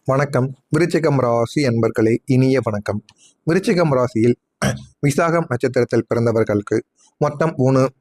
வணக்கம். விருச்சிகம் ராசி அன்பர்களே, இனிய வணக்கம். விருச்சிகம் ராசியில் விசாகம் நட்சத்திரத்தில் பிறந்தவர்களுக்கு மொத்தம்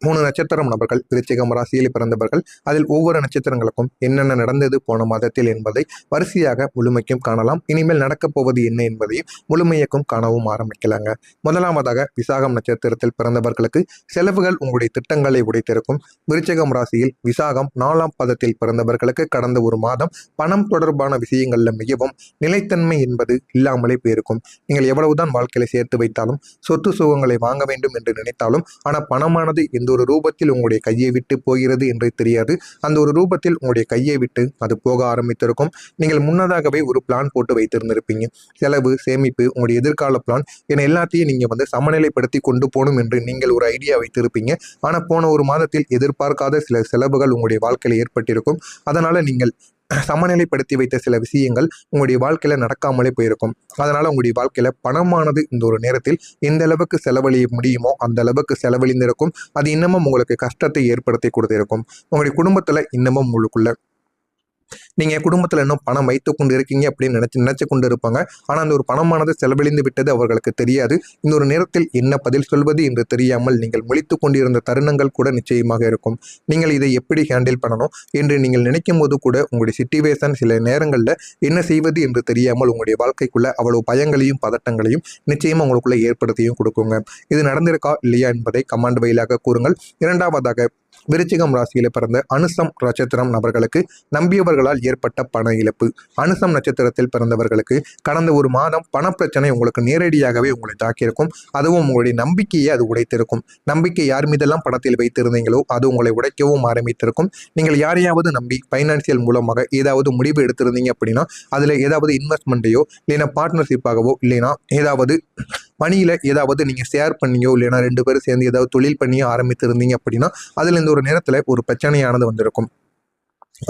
மூணு நட்சத்திரம் நபர்கள் விருச்சிகம் ராசியில் பிறந்தவர்கள். அதில் ஒவ்வொரு நட்சத்திரங்களுக்கும் என்னென்ன நடந்தது போன மாதத்தில் என்பதை வரிசையாக முழுமைக்கும் காணலாம். இனிமேல் நடக்கப் போவது என்ன என்பதையும் முழுமையக்கும் காணவும் ஆரம்பிக்கலாங்க. முதலாவதாக விசாகம் நட்சத்திரத்தில் பிறந்தவர்களுக்கு செலவுகள் உங்களுடைய திட்டங்களை உடைத்திருக்கும். விருச்சிகம் ராசியில் விசாகம் 4ஆம் பதத்தில் பிறந்தவர்களுக்கு கடந்த ஒரு மாதம் பணம் தொடர்பான விஷயங்கள்ல மிகவும் நிலைத்தன்மை என்பது இல்லாமலே போயிருக்கும். நீங்கள் எவ்வளவுதான் வாழ்க்கையில சேர்த்து வைத்தாலும், சொத்து சுகங்களை வாங்க வேண்டும் என்று நினைத்தாலும், ஆனால் பணமானது எந்த ஒரு ரூபத்தில் உங்களுடைய கையை விட்டு போகிறது என்று தெரியாது. அந்த ஒரு ரூபத்தில் உங்களுடைய கையை விட்டு அது போக ஆரம்பித்திருக்கும். நீங்கள் முன்னதாகவே ஒரு பிளான் போட்டு வைத்திருந்திருப்பீங்க. செலவு, சேமிப்பு, உங்களுடைய எதிர்கால பிளான் என எல்லாத்தையும் நீங்க சமநிலைப்படுத்தி கொண்டு போகணும் என்று நீங்கள் ஒரு ஐடியா வைத்திருப்பீங்க. ஆனால் போன ஒரு மாதத்தில் எதிர்பார்க்காத சில செலவுகள் உங்களுடைய வாழ்க்கையில் ஏற்பட்டிருக்கும். அதனால நீங்கள் சமநிலைப்படுத்தி வைத்த சில விஷயங்கள் உங்களுடைய வாழ்க்கையில நடக்காமலே போயிருக்கும். அதனால உங்களுடைய வாழ்க்கையில பணமானது இந்த ஒரு நேரத்தில் எந்த அளவுக்கு செலவழிய முடியுமோ அந்த அளவுக்கு செலவழிந்திருக்கும். அது இன்னமும் உங்களுக்கு கஷ்டத்தை ஏற்படுத்தி கொடுத்திருக்கும். உங்களுடைய குடும்பத்துல இன்னமும் உங்களுக்குள்ள நீங்க குடும்பத்துல இன்னும் பணம் வைத்துக் கொண்டு இருக்கீங்க அப்படின்னு நினைச்சு கொண்டு இருப்பாங்க. ஆனா அந்த ஒரு பணமானது செலவழிந்து விட்டது அவர்களுக்கு தெரியாது. இந்த ஒரு நேரத்தில் என்ன பதில் சொல்வது என்று தெரியாமல் நீங்கள் முழித்து கொண்டிருந்த தருணங்கள் கூட நிச்சயமாக இருக்கும். நீங்கள் இதை எப்படி ஹேண்டில் பண்ணணும் என்று நீங்கள் நினைக்கும் போது கூட உங்களுடைய சிச்சுவேஷன் சில நேரங்கள்ல என்ன செய்வது என்று தெரியாமல் உங்களுடைய வாழ்க்கைக்குள்ள அவ்வளவு பயங்களையும் பதட்டங்களையும் நிச்சயமா உங்களுக்குள்ள ஏற்படுத்தியும் கொடுக்குங்க. இது நடந்திருக்கா இல்லையா என்பதை கமாண்ட் வழியாக கூறுங்கள். இரண்டாவதாக, விருச்சிகம் ராசியில பிறந்த அனுசம் நட்சத்திரம் நபர்களுக்கு நம்பியவர்களால் ஏற்பட்ட பண இழப்பு. அனுசம் நட்சத்திரத்தில் பிறந்தவர்களுக்கு கடந்த ஒரு மாதம் பணப்பிரச்சனை உங்களுக்கு நேரடியாகவே உங்களை தாக்கியிருக்கும். அதுவும் உங்களுடைய நம்பிக்கையை அது உடைத்திருக்கும். நம்பிக்கை யார் மீதெல்லாம் பணத்தில் வைத்திருந்தீங்களோ அது உங்களை உடைக்கவும் ஆரம்பித்திருக்கும். நீங்கள் யாரையாவது நம்பி பைனான்சியல் மூலமாக ஏதாவது முடிவு எடுத்திருந்தீங்க அப்படின்னா அதுல ஏதாவது இன்வெஸ்ட்மெண்ட்டையோ இல்லைன்னா பார்ட்னர்ஷிப்பாகவோ இல்லைன்னா ஏதாவது பணியில ஏதாவது நீங்க ஷேர் பண்ணியோ இல்லைன்னா 2 பேரும் சேர்ந்து ஏதாவது தொழில் பண்ணியோ ஆரம்பித்திருந்தீங்க அப்படின்னா அதுல இந்த ஒரு நேரத்துல ஒரு பிரச்சனையானது வந்திருக்கும்.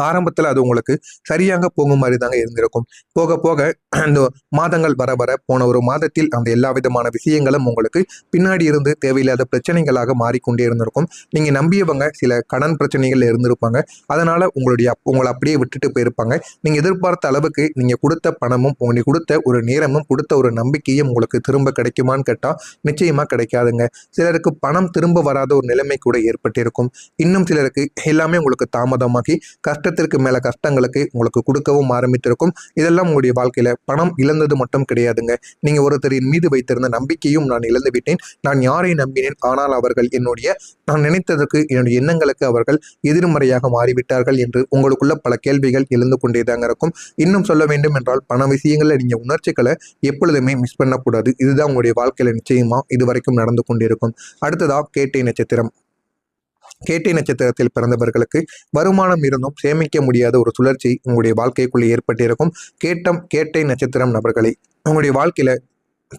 ஆரம்பத்தில் அது உங்களுக்கு சரியாக போகும் மாதிரி தாங்க இருந்திருக்கும். போக போக அந்த மாதங்கள் வர வர போன ஒரு மாதத்தில் அந்த எல்லா விதமான விஷயங்களும் உங்களுக்கு பின்னாடி இருந்து தேவையில்லாத பிரச்சனைகளாக மாறிக்கொண்டே இருந்திருக்கும். நீங்க நம்பியவங்க சில கடன் பிரச்சனைகள் இருந்திருப்பாங்க. அதனால உங்களை அப்படியே விட்டுட்டு போயிருப்பாங்க. நீங்க எதிர்பார்த்த அளவுக்கு நீங்க கொடுத்த பணமும் உங்களுக்கு கொடுத்த ஒரு நேரமும் கொடுத்த ஒரு நம்பிக்கையும் உங்களுக்கு திரும்ப கிடைக்குமான்னு கேட்டா நிச்சயமா கிடைக்காதுங்க. சிலருக்கு பணம் திரும்ப வராத ஒரு நிலைமை கூட ஏற்பட்டிருக்கும். இன்னும் சிலருக்கு எல்லாமே உங்களுக்கு தாமதமாகி கஷ்டத்திற்கு மேல கஷ்டங்களுக்கு உங்களுக்கு கொடுக்கவும் ஆரம்பித்திருக்கும். இதெல்லாம் உங்களுடைய வாழ்க்கையில பணம் இழந்தது மட்டும் கிடையாதுங்க. நீங்க ஒருத்தரின் மீது வைத்திருந்த நம்பிக்கையும் நான் இழந்து விட்டேன். நான் யாரை நம்பினேன், ஆனால் அவர்கள் நான் நினைத்ததற்கு என்னுடைய எண்ணங்களுக்கு அவர்கள் எதிர்மறையாக மாறிவிட்டார்கள் என்று உங்களுக்குள்ள பல கேள்விகள் எழுந்து கொண்டேதாங்க இருக்கும். இன்னும் சொல்ல வேண்டும் என்றால் பண விஷயங்கள்ல நீங்க உணர்ச்சிகளை எப்பொழுதுமே மிஸ் பண்ணக்கூடாது. இதுதான் உங்களுடைய வாழ்க்கையில நிச்சயமா இதுவரைக்கும் நடந்து கொண்டிருக்கும். அடுத்ததா கேட்டை நட்சத்திரம். கேட்டை நட்சத்திரத்தில் பிறந்தவர்களுக்கு வருமானம் இருந்தும் சேமிக்க முடியாத ஒரு சுழற்சி உங்களுடைய வாழ்க்கைக்குள்ளே ஏற்பட்டிருக்கும். கேட்டை நட்சத்திரம் நபர்களை உங்களுடைய வாழ்க்கையில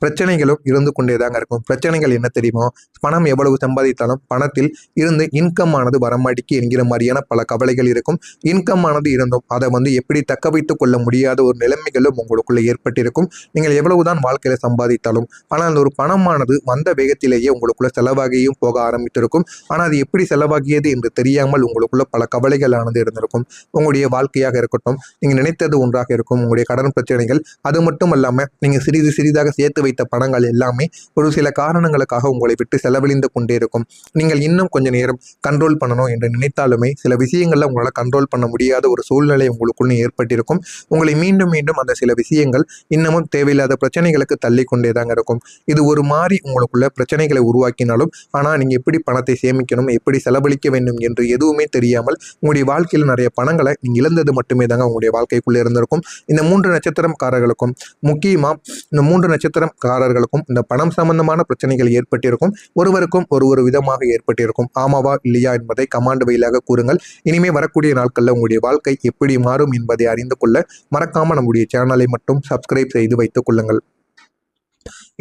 பிரச்சனைகளும் இருந்து கொண்டேதாங்க இருக்கும். பிரச்சனைகள் என்ன தெரியுமா? பணம் எவ்வளவு சம்பாதித்தாலும் பணத்தில் இருந்து இன்கம் ஆனது வரமாட்டிக்கு என்கிற மாதிரியான பல கவலைகள் இருக்கும். இன்கம் ஆனது இருந்தும் அதை எப்படி தக்க வைத்துக் கொள்ள முடியாத ஒரு நிலைமைகளும் உங்களுக்குள்ள ஏற்பட்டிருக்கும். நீங்கள் எவ்வளவுதான் வாழ்க்கையில சம்பாதித்தாலும் ஆனால் அந்த ஒரு பணமானது வந்த வேகத்திலேயே உங்களுக்குள்ள செலவாகியும் போக ஆரம்பித்திருக்கும். ஆனால் அது எப்படி செலவாகியது என்று தெரியாமல் உங்களுக்குள்ள பல கவலைகள் ஆனது இருந்திருக்கும். உங்களுடைய வாழ்க்கையாக இருக்கட்டும், நீங்க நினைத்தது ஒன்றாக இருக்கும். உங்களுடைய கடன் பிரச்சனைகள், அது மட்டும் இல்லாம நீங்க சிறிது சிறிதாக சேர்த்து வைத்த பணங்கள் எல்லாமே ஒரு சில காரணங்களுக்காக உங்களை விட்டு செலவழிந்து கொண்டே இருக்கும். நீங்கள் இன்னும் கொஞ்ச நேரம் கண்ட்ரோல் பண்ணணும் என்று நினைத்தாலுமே சில விஷயங்கள்ல உங்களால் கண்ட்ரோல் பண்ண முடியாத ஒரு சூழ்நிலை உங்களுக்குள்ள ஏற்பட்டிருக்கும். உங்களை மீண்டும் மீண்டும் அந்த சில விஷயங்கள் இன்னமும் தேவையில்லாத பிரச்சனைகளுக்கு தள்ளி கொண்டேதாங்க இருக்கும். இது ஒரு மாதிரி உங்களுக்குள்ள பிரச்சனைகளை உருவாக்கினாலும் ஆனால் நீங்க எப்படி பணத்தை சேமிக்கணும், எப்படி செலவழிக்க வேண்டும் என்று எதுவுமே தெரியாமல் உங்களுடைய வாழ்க்கையில் நிறைய பணங்களை நீங்க இழந்தது மட்டுமே தாங்க உங்களுடைய வாழ்க்கைக்குள்ள இருந்திருக்கும். இந்த 3 நட்சத்திரக்காரர்களுக்கும் முக்கியமா இந்த 3 நட்சத்திரக்காரர்களுக்கும் இந்த பணம் சம்பந்தமான பிரச்சனைகள் ஏற்பட்டிருக்கும். ஒருவருக்கும் ஒரு விதமாக ஏற்பட்டிருக்கும். ஆமாவா இல்லையா என்பதை கமாண்ட் வழியாக கூறுங்கள். இனிமே வரக்கூடிய நாட்கள்ல உங்களுடைய வாழ்க்கை எப்படி மாறும் என்பதை அறிந்து கொள்ள மறக்காம நம்முடைய சேனலை மட்டும் சப்ஸ்கிரைப் செய்து வைத்துக் கொள்ளுங்கள்.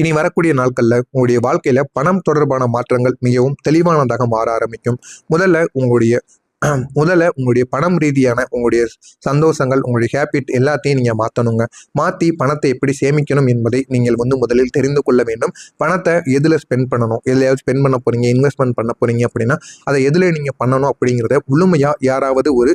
இனி வரக்கூடிய நாட்கள்ல உங்களுடைய வாழ்க்கையில பணம் தொடர்பான மாற்றங்கள் மிகவும் தெளிவானதாக மாற ஆரம்பிக்கும். முதல்ல உங்களுடைய முதல்ல உங்களுடைய பணம் ரீதியான உங்களுடைய சந்தோஷங்கள், உங்களுடைய ஹேபிட் எல்லாத்தையும் நீங்கள் மாற்றணுங்க. மாற்றி பணத்தை எப்படி சேமிக்கணும் என்பதை நீங்கள் முதலில் தெரிந்து கொள்ள வேண்டும். பணத்தை எதில் ஸ்பெண்ட் பண்ணணும், எதுலையாவது ஸ்பெண்ட் பண்ண போகிறீங்க, இன்வெஸ்ட்மெண்ட் பண்ண போகிறீங்க அப்படின்னா அதை எதில் நீங்கள் பண்ணணும் அப்படிங்கிறத முழுமையாக யாராவது ஒரு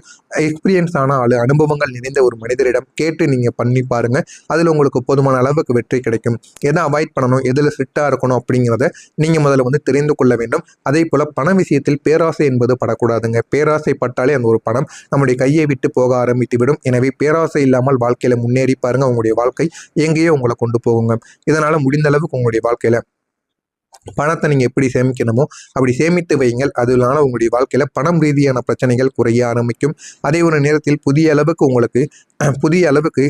எக்ஸ்பீரியன்ஸ் ஆன ஆள், அனுபவங்கள் நிறைந்த ஒரு மனிதரிடம் கேட்டு நீங்கள் பண்ணி பாருங்கள். அதில் உங்களுக்கு போதுமான அளவுக்கு வெற்றி கிடைக்கும். எதை அவாய்ட் பண்ணணும், எதில் ஸ்ட்ரிக்டாக இருக்கணும் அப்படிங்கிறத நீங்கள் முதல்ல தெரிந்து கொள்ள வேண்டும். அதே போல் பண விஷயத்தில் பேராசை என்பது படக்கூடாதுங்க. பேராசை பட்டாலே அந்த ஒரு பணம் நம்முடைய கையை விட்டு போக ஆரம்பித்து விடும். எனவே பேராசை இல்லாமல் வாழ்க்கையில் முன்னேறி பாருங்க. உங்களுடைய வாழ்க்கை எங்கேயோ உங்களை கொண்டு போகுங்க. இதனால் முடிந்த அளவுக்கு உங்களுடைய வாழ்க்கையில் பணத்தை நீங்கள் எப்படி சேமிக்கணுமோ அப்படி சேமித்து வையுங்கள். அதனால உங்களுடைய வாழ்க்கையில் பணம் ரீதியான பிரச்சனைகள் குறைய ஆரம்பிக்கும். அதே ஒரு நேரத்தில் புதிய அளவுக்கு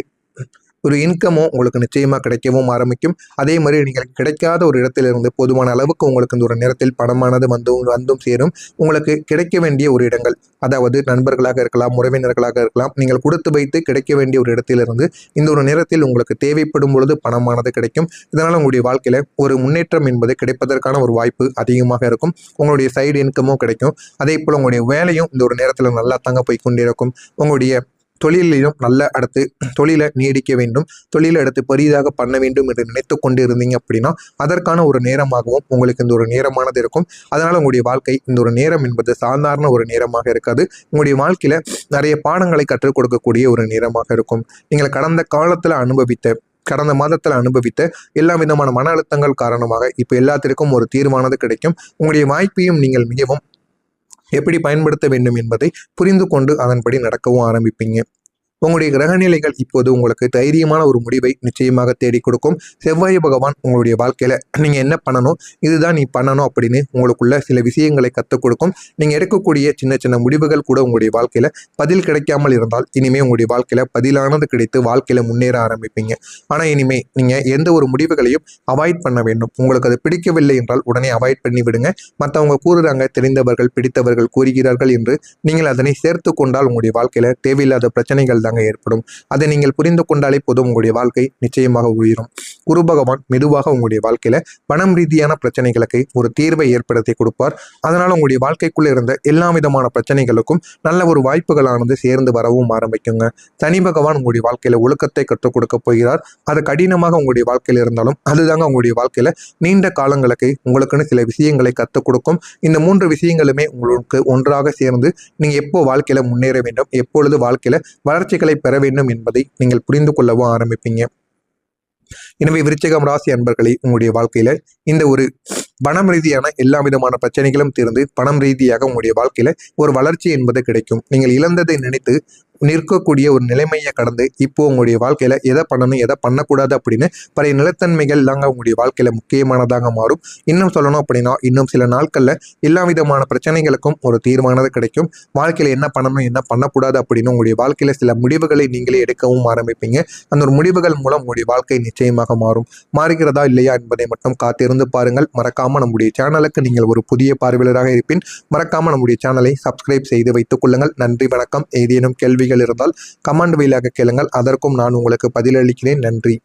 ஒரு இன்கமும் உங்களுக்கு நிச்சயமாக கிடைக்கவும் ஆரம்பிக்கும். அதே மாதிரி நீங்கள் கிடைக்காத ஒரு இடத்திலிருந்து போதுமான அளவுக்கு உங்களுக்கு இந்த ஒரு நேரத்தில் பணமானது வந்தும் சேரும். உங்களுக்கு கிடைக்க வேண்டிய ஒரு இடங்கள், அதாவது நண்பர்களாக இருக்கலாம், உறவினர்களாக இருக்கலாம், நீங்கள் கொடுத்து வைத்து கிடைக்க வேண்டிய ஒரு இடத்திலிருந்து இந்த ஒரு நேரத்தில் உங்களுக்கு தேவைப்படும் பொழுது பணமானது கிடைக்கும். இதனால் உங்களுடைய வாழ்க்கையில் ஒரு முன்னேற்றம் என்பது கிடைப்பதற்கான ஒரு வாய்ப்பு அதிகமாக இருக்கும். உங்களுடைய சைடு இன்கமும் கிடைக்கும். அதே போல் உங்களுடைய வேலையும் இந்த ஒரு நேரத்தில் நல்லா தாங்க போய்கொண்டே இருக்கும். உங்களுடைய தொழிலையும் நல்ல அடுத்து தொழிலை நீடிக்க வேண்டும், தொழிலை அடுத்து பெரிதாக பண்ண வேண்டும் என்று நினைத்து கொண்டு இருந்தீங்க அப்படின்னா அதற்கான ஒரு நேரமாகவும் உங்களுக்கு இந்த ஒரு நேரமானது இருக்கும். அதனால் உங்களுடைய வாழ்க்கை இந்த ஒரு நேரம் என்பது சாதாரண ஒரு நேரமாக இருக்காது. உங்களுடைய வாழ்க்கையில் நிறைய பாடங்களை கற்றுக் கொடுக்கக்கூடிய ஒரு நேரமாக இருக்கும். நீங்கள் கடந்த மாதத்தில் அனுபவித்த எல்லா விதமான மன அழுத்தங்கள் காரணமாக இப்போ எல்லாத்திற்கும் ஒரு தீர்வானது கிடைக்கும். உங்களுடைய வாய்ப்பையும் நீங்கள் மிகவும் எப்படி பயன்படுத்த வேண்டும் என்பதை புரிந்து கொண்டு அதன்படி நடக்கவும் ஆரம்பிப்பீங்க. உங்களுடைய கிரகநிலைகள் இப்போது உங்களுக்கு தைரியமான ஒரு முடிவை நிச்சயமாக தேடி கொடுக்கும். செவ்வாய் பகவான் உங்களுடைய வாழ்க்கையில் நீங்கள் என்ன பண்ணணும், இதுதான் நீ பண்ணணும் அப்படின்னு உங்களுக்குள்ள சில விஷயங்களை கற்றுக் கொடுக்கும். நீங்கள் எடுக்கக்கூடிய சின்ன சின்ன முடிவுகள் கூட உங்களுடைய வாழ்க்கையில் பதில் கிடைக்காமல் இருந்தால் இனிமேல் உங்களுடைய வாழ்க்கையில் பதிலானது கிடைத்து வாழ்க்கையில் முன்னேற ஆரம்பிப்பீங்க. ஆனால் இனிமேல் நீங்கள் எந்த ஒரு முடிவுகளையும் அவாய்ட் பண்ண வேண்டும். உங்களுக்கு அது பிடிக்கவில்லை என்றால் உடனே அவாய்ட் பண்ணி விடுங்க. மற்றவங்க கூறுறாங்க, தெரிந்தவர்கள் பிடித்தவர்கள் கூறுகிறார்கள் என்று நீங்கள் அதனை சேர்த்து கொண்டால் உங்களுடைய வாழ்க்கையில் தேவையில்லாத பிரச்சனைகள் ஏற்படும். அதை நீங்கள் புரிந்து கொண்டாலே போதும், உங்களுடைய வாழ்க்கை நிச்சயமாக உயரும். குரு பகவான் மெதுவாக உங்களுடைய வாழ்க்கையில பணம் ரீதியான பிரச்சனைகளுக்கு ஒரு தீர்வை ஏற்படுத்தி கொடுப்பார். அதனால உங்களுடைய வாழ்க்கைக்குள்ள இருந்த எல்லா விதமான பிரச்சனைகளுக்கும் நல்ல ஒரு வாய்ப்புகளானது சேர்ந்து வரவும் ஆரம்பிக்குங்க. சனி பகவான் உங்களுடைய வாழ்க்கையில ஒழுக்கத்தை கற்றுக் கொடுக்க போகிறார். அது கடினமாக உங்களுடைய வாழ்க்கையில இருந்தாலும் அதுதாங்க உங்களுடைய வாழ்க்கையில நீண்ட காலங்களுக்கு உங்களுக்குன்னு சில விஷயங்களை கற்றுக் கொடுக்கும். இந்த 3 விஷயங்களுமே உங்களுக்கு ஒன்றாக சேர்ந்து நீங்க எப்போ வாழ்க்கையில முன்னேற வேண்டும், எப்பொழுது வாழ்க்கையில வளர்ச்சி பெற வேண்டும் என்பதை நீங்கள் புரிந்து கொள்ளவும் ஆரம்பிப்பீங்க. எனவே விருச்சிகம் ராசி அன்பர்களே, உங்களுடைய வாழ்க்கையில இந்த ஒரு பணம் ரீதியான எல்லா விதமான பிரச்சனைகளும் தீர்ந்து பணம் ரீதியாக உங்களுடைய வாழ்க்கையில ஒரு வளர்ச்சி என்பது கிடைக்கும். நீங்கள் இழந்ததை நினைத்து நிற்கக்கூடிய ஒரு நிலைமையை கடந்து இப்போ உங்களுடைய வாழ்க்கையில எதை பண்ணணும், எதை பண்ணக்கூடாது அப்படின்னு பழைய நிலத்தன்மைகள் தாங்க உங்களுடைய வாழ்க்கையில முக்கியமானதாக மாறும். இன்னும் சொல்லணும் அப்படின்னா இன்னும் சில நாட்கள்ல எல்லா விதமான பிரச்சனைகளுக்கும் ஒரு தீர்மானது கிடைக்கும். வாழ்க்கையில என்ன பண்ணணும், என்ன பண்ணக்கூடாது அப்படின்னு உங்களுடைய வாழ்க்கையில சில முடிவுகளை நீங்களே எடுக்கவும் ஆரம்பிப்பீங்க. அந்த ஒரு முடிவுகள் மூலம் உங்களுடைய வாழ்க்கை நிச்சயமாக மாறும். மாறுகிறதா இல்லையா என்பதை மட்டும் காத்திருந்து பாருங்கள். மறக்காம நம்முடைய சேனலுக்கு நீங்கள் ஒரு புதிய பார்வையாளராக இருப்பின் மறக்காம நம்முடைய சேனலை சப்ஸ்கிரைப் செய்து வைத்துக் கொள்ளுங்கள். நன்றி, வணக்கம். ஏதேனும் கேள்விகள் இருந்தால் கமெண்ட் வழியாக கேளுங்கள். அதற்கும் நான் உங்களுக்கு பதிலளிக்கிறேன். நன்றி.